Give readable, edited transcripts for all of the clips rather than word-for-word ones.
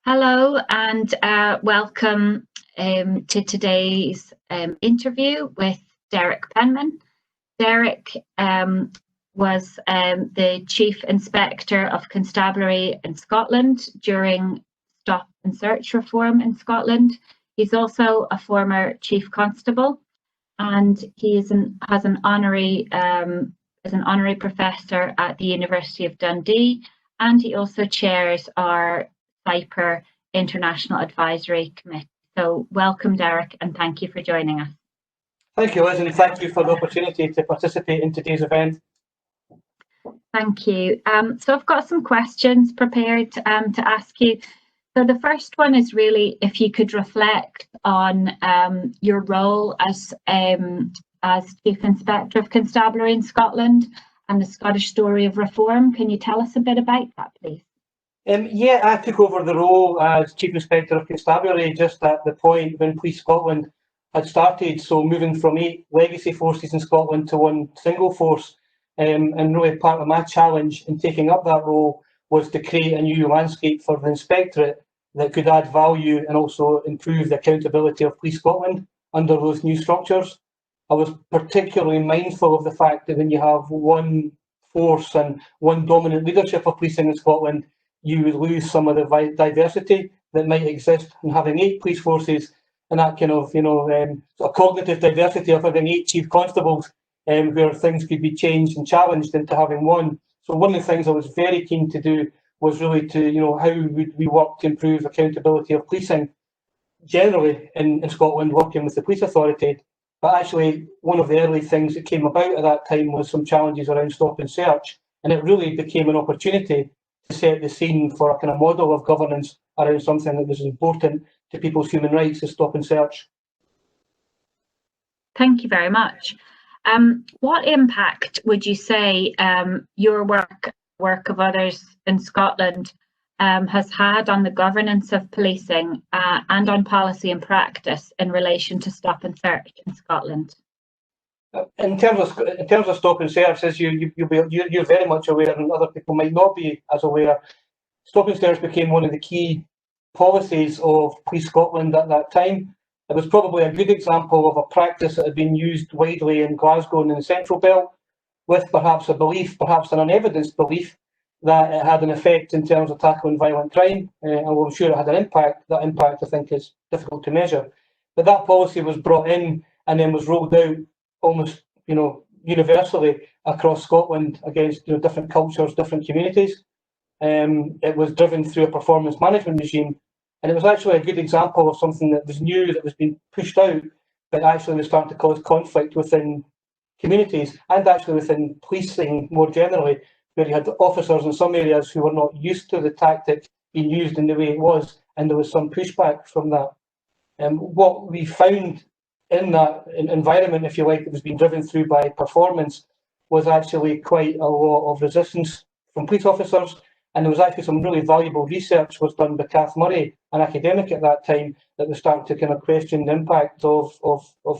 Hello and welcome to today's interview with Derek Penman. Derek was the Chief Inspector of Constabulary in Scotland during Stop and Search reform in Scotland. He's also a former Chief Constable, and he is has an honorary professor at the University of Dundee, and he also chairs our CIPER International Advisory Committee. So welcome, Derek, and thank you for joining us. Thank you, Liz, and thank you for the opportunity to participate in today's event. Thank you. So I've got some questions prepared to ask you. So the first one is really if you could reflect on your role as Chief Inspector of Constabulary in Scotland and the Scottish story of reform. Can you tell us a bit about that, please? Yeah, I took over the role as Chief Inspector of Constabulary just at the point when Police Scotland had started, so moving from 8 legacy forces in Scotland to one single force. And really part of my challenge in taking up that role was to create a new landscape for the Inspectorate that could add value and also improve the accountability of Police Scotland under those new structures. I was particularly mindful of the fact that when you have one force and one dominant leadership of policing in Scotland, you would lose some of the diversity that might exist in having 8 police forces and that kind of, sort of cognitive diversity of having 8 chief constables, where things could be changed and challenged into having one. So one of the things I was very keen to do was really to, how would we work to improve accountability of policing generally in Scotland, working with the police authority. But actually, one of the early things that came about at that time was some challenges around stop and search, and it really became an opportunity to set the scene for a kind of model of governance around something that was important to people's human rights as stop and search. Thank you very much. What impact would you say your work of others in Scotland has had on the governance of policing and on policy and practice in relation to stop and search in Scotland? In terms of stop and search, as you're very much aware, and other people might not be as aware, stop and search became one of the key policies of Police Scotland at that time. It was probably a good example of a practice that had been used widely in Glasgow and in the Central Belt, with perhaps a belief, perhaps an unevidenced belief, that it had an effect in terms of tackling violent crime. And I'm sure it had an impact. That impact, I think, is difficult to measure. But that policy was brought in and then was rolled out almost, universally across Scotland against different cultures, different communities. It was driven through a performance management regime, and it was actually a good example of something that was new, that was being pushed out, but actually was starting to cause conflict within communities and actually within policing more generally, where you had officers in some areas who were not used to the tactic being used in the way it was, and there was some pushback from that. What we found in that environment, if you like, that was being driven through by performance, was actually quite a lot of resistance from police officers, and there was actually some really valuable research was done by Kath Murray, an academic at that time, that was starting to kind of question the impact of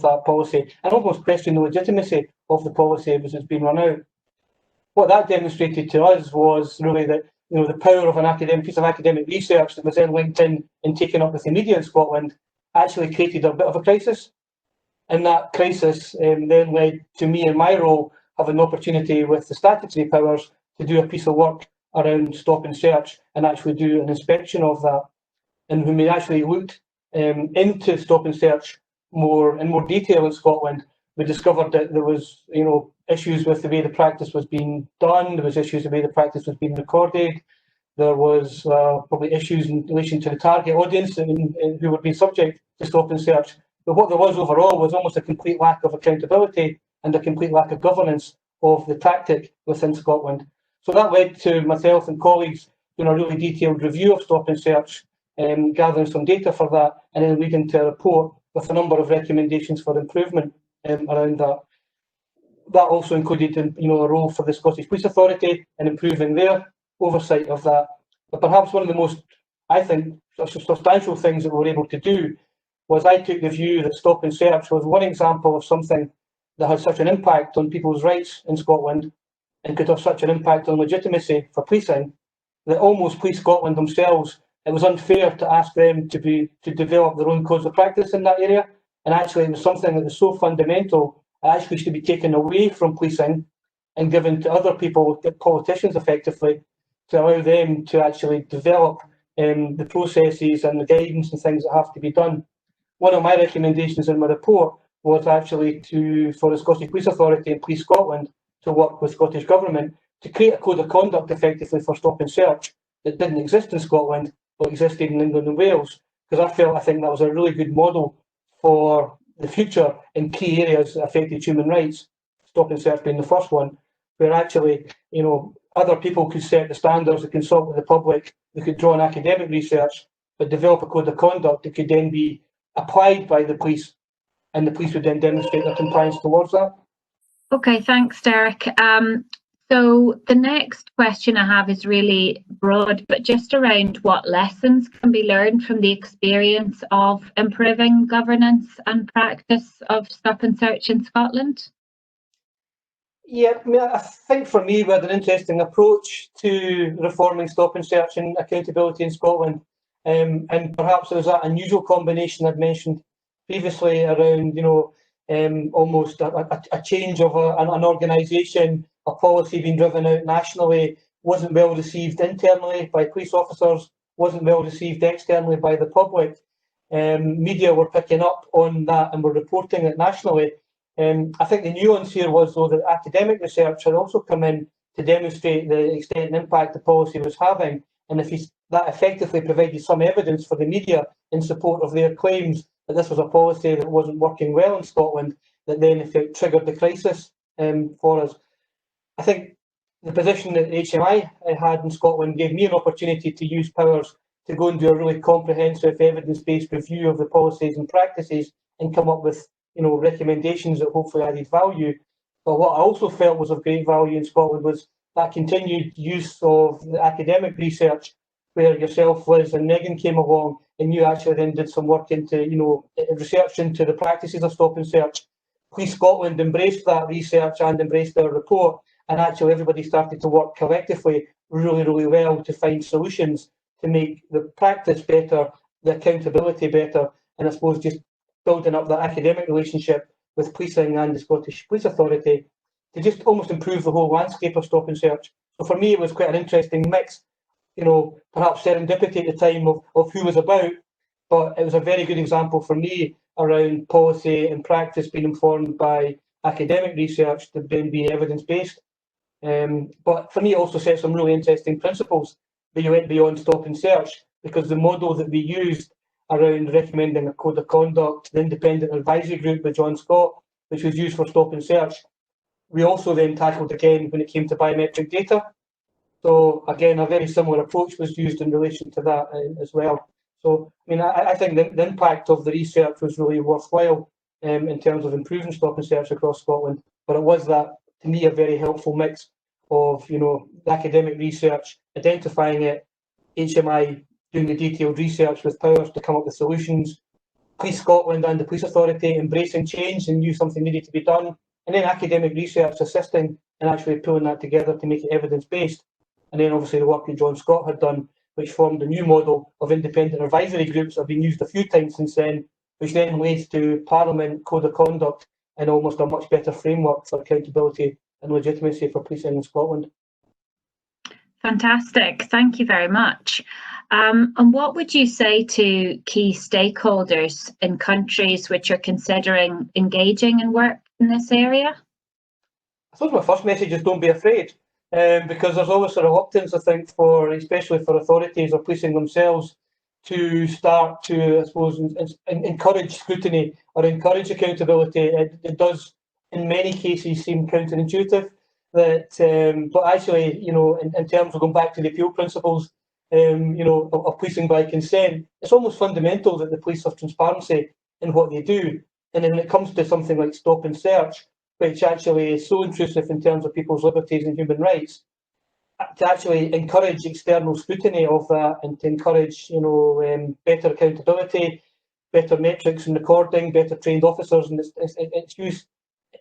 that policy and almost question the legitimacy of the policy as it's been run out. What that demonstrated to us was really that the power of an piece of academic research that was then linked in and taken up with the media in Scotland actually created a bit of a crisis. And that crisis then led to me in my role having an opportunity with the statutory powers to do a piece of work around stop and search and actually do an inspection of that. And when we actually looked into stop and search in more detail in Scotland, we discovered that there was issues with the way the practice was being done. There was issues with the way the practice was being recorded. There was probably issues in relation to the target audience who were being subject to stop and search. But what there was overall was almost a complete lack of accountability and a complete lack of governance of the tactic within Scotland. So that led to myself and colleagues doing a really detailed review of stop and search, gathering some data for that, and then leading to a report with a number of recommendations for improvement around that. That also included a role for the Scottish Police Authority in improving their oversight of that. But perhaps one of the most, I think, substantial things that we were able to do was I took the view that stop and search was one example of something that had such an impact on people's rights in Scotland and could have such an impact on legitimacy for policing that almost Police Scotland themselves it was unfair to ask them to develop their own codes of practice in that area. And actually, it was something that was so fundamental, it actually should be taken away from policing and given to other people, politicians effectively, to allow them to actually develop the processes and the guidance and things that have to be done. One of my recommendations in my report was actually for the Scottish Police Authority and Police Scotland to work with Scottish Government to create a code of conduct effectively for stop and search that didn't exist in Scotland but existed in England and Wales, because I think that was a really good model for the future in key areas that affected human rights, stop and search being the first one, where actually, other people could set the standards, they consult with the public, they could draw on academic research, but develop a code of conduct that could then be applied by the police, and the police would then demonstrate their compliance towards that. Okay, thanks, Derek. So the next question I have is really broad, but just around what lessons can be learned from the experience of improving governance and practice of stop and search in Scotland? Yeah, I think for me we had an interesting approach to reforming stop and search and accountability in Scotland. And perhaps there was that unusual combination I'd mentioned previously around, almost a change of an organisation, a policy being driven out nationally, wasn't well received internally by police officers, wasn't well received externally by the public. Media were picking up on that and were reporting it nationally. I think the nuance here was, though, that academic research had also come in to demonstrate the extent and impact the policy was having, and that effectively provided some evidence for the media in support of their claims that this was a policy that wasn't working well in Scotland, that then in fact triggered the crisis for us. I think the position that HMI had in Scotland gave me an opportunity to use powers to go and do a really comprehensive evidence-based review of the policies and practices and come up with recommendations that hopefully added value. But what I also felt was of great value in Scotland was that continued use of the academic research, where yourself, Liz, and Megan came along, and you actually then did some work into, research into the practices of stop and search. Police Scotland embraced that research and embraced their report, and actually everybody started to work collectively really, really well to find solutions to make the practice better, the accountability better, and I suppose just building up that academic relationship with policing and the Scottish Police Authority to just almost improve the whole landscape of stop and search. So for me, it was quite an interesting mix, perhaps serendipity at the time of who was about, but it was a very good example for me around policy and practice being informed by academic research to then be evidence-based. But for me, it also set some really interesting principles that you went beyond stop and search, because the model that we used around recommending a code of conduct, the independent advisory group with John Scott, which was used for stop and search, we also then tackled again when it came to biometric data. So again, a very similar approach was used in relation to that as well. So I think the impact of the research was really worthwhile in terms of improving stop and search across Scotland. But it was that, to me, a very helpful mix of the academic research, identifying it, HMI doing the detailed research with powers to come up with solutions, Police Scotland and the Police Authority embracing change and knew something needed to be done, and then academic research assisting and actually pulling that together to make it evidence-based. And then obviously the work that John Scott had done, which formed a new model of independent advisory groups that have been used a few times since then, which then leads to Parliament Code of Conduct and almost a much better framework for accountability and legitimacy for policing in Scotland. Fantastic, thank you very much. And what would you say to key stakeholders in countries which are considering engaging in work in this area? I suppose my first message is don't be afraid, because there's always a reluctance, I think, especially for authorities or policing themselves, to start to, I suppose, encourage scrutiny or encourage accountability. It does, in many cases, seem counterintuitive. But actually, in terms of going back to the appeal principles, of policing by consent, it's almost fundamental that the police have transparency in what they do. And then when it comes to something like stop and search, which actually is so intrusive in terms of people's liberties and human rights, to actually encourage external scrutiny of that and to encourage, better accountability, better metrics and recording, better trained officers and its use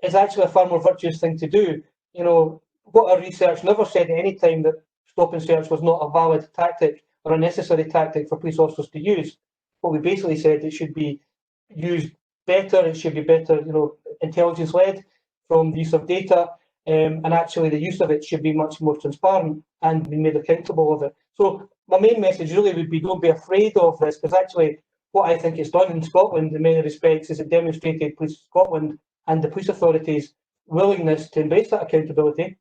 is actually a far more virtuous thing to do. What our research never said at any time that stop and search was not a valid tactic or a necessary tactic for police officers to use. What we basically said, it should be used better, it should be better, intelligence-led from the use of data, and actually the use of it should be much more transparent and be made accountable of it. So my main message really would be, don't be afraid of this, because actually what I think it's done in Scotland in many respects is it demonstrated Police Scotland and the police authorities' willingness to embrace that accountability,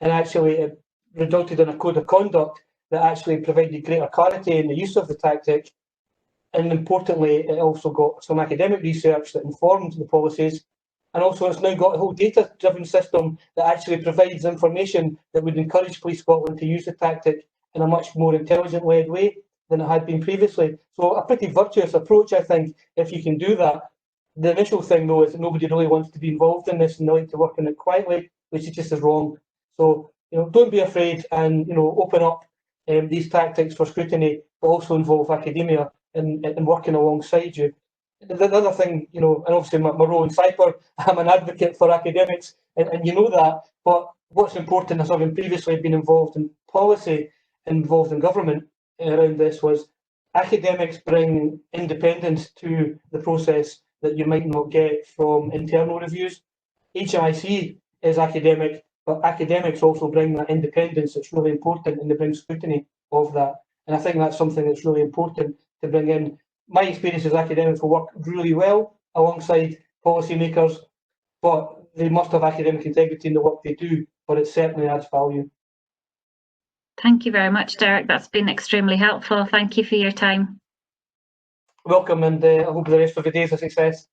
and actually it resulted in a code of conduct that actually provided greater clarity in the use of the tactic. And importantly, it also got some academic research that informed the policies. And also it's now got a whole data-driven system that actually provides information that would encourage Police Scotland to use the tactic in a much more intelligent-led way than it had been previously. So a pretty virtuous approach, I think, if you can do that. The initial thing, though, is that nobody really wants to be involved in this and they like to work on it quietly, which is just as wrong. So, don't be afraid and, open up these tactics for scrutiny, but also involve academia in working alongside you. The other thing, and obviously my role in cyber, I'm an advocate for academics, and you know that, but what's important, as I've previously been involved in policy, involved in government around this, was academics bring independence to the process that you might not get from internal reviews. HMIC is academic, but academics also bring that independence that's really important, and they bring scrutiny of that. And I think that's something that's really important to bring in. My experience as academics will work really well alongside policymakers, but they must have academic integrity in the work they do, but it certainly adds value. Thank you very much, Derek. That's been extremely helpful. Thank you for your time. Welcome, and I hope the rest of the day is a success.